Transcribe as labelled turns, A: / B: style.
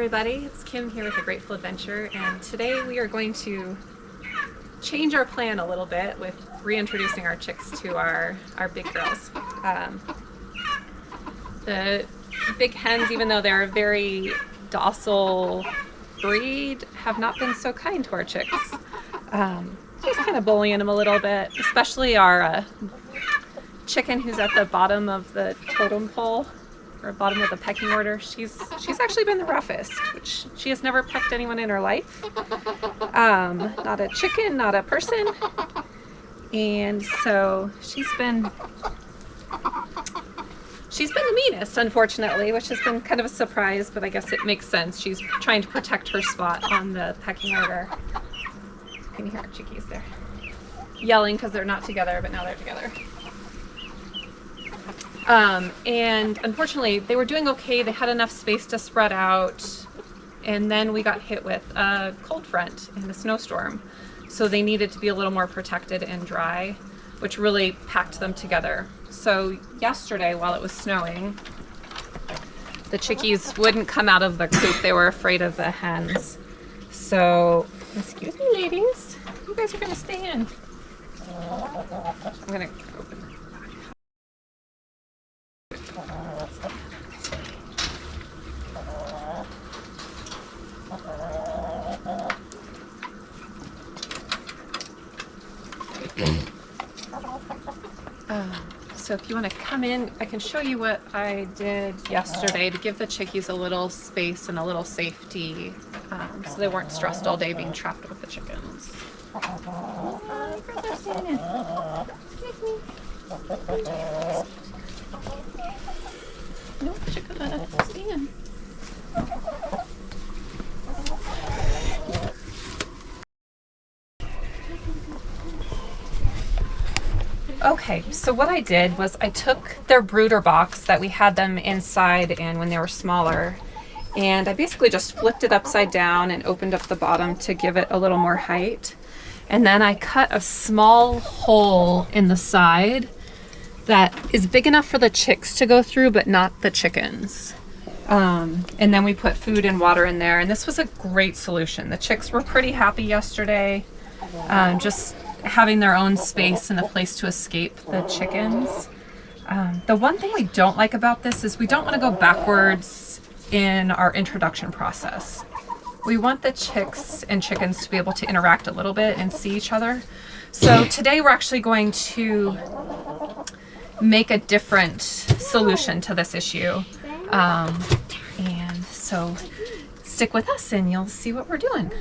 A: everybody, it's Kim here with The Grateful Adventure, and today we are going to change our plan a little bit with reintroducing our chicks to our big girls. The big hens, even though they're a very docile breed, have not been so kind to our chicks. Just kind of bullying them a little bit, especially our chicken who's at the bottom of the totem pole, or bottom of the pecking order. She's actually been the roughest, which she has never pecked anyone in her life. Not a chicken, not a person. And so she's been the meanest, unfortunately, which has been kind of a surprise, but I guess it makes sense. She's trying to protect her spot on the pecking order. Can you hear our chickies there? Yelling because they're not together, but now they're together. And unfortunately, they were doing okay. They had enough space to spread out, and then we got hit with a cold front and a snowstorm. So they needed to be a little more protected and dry, which really packed them together. So yesterday, while it was snowing, the chickies wouldn't come out of the coop. They were afraid of the hens. So, excuse me, ladies, you guys are gonna stay in. I'm gonna open it. So if you want to come in, I can show you what I did yesterday to give the chickies a little space and a little safety, so they weren't stressed all day being trapped with the chickens. No, chicken, stay in. Okay, so what I did was I took their brooder box that we had them inside in when they were smaller, and I basically just flipped it upside down and opened up the bottom to give it a little more height. And then I cut a small hole in the side that is big enough for the chicks to go through, but not the chickens. And then we put food and water in there, and this was a great solution. The chicks were pretty happy yesterday, just having their own space and a place to escape the chickens. The one thing we don't like about this is we don't want to go backwards in our introduction process. We want the chicks and chickens to be able to interact a little bit and see each other. So today we're actually going to make a different solution to this issue. And so stick with us and you'll see what we're doing.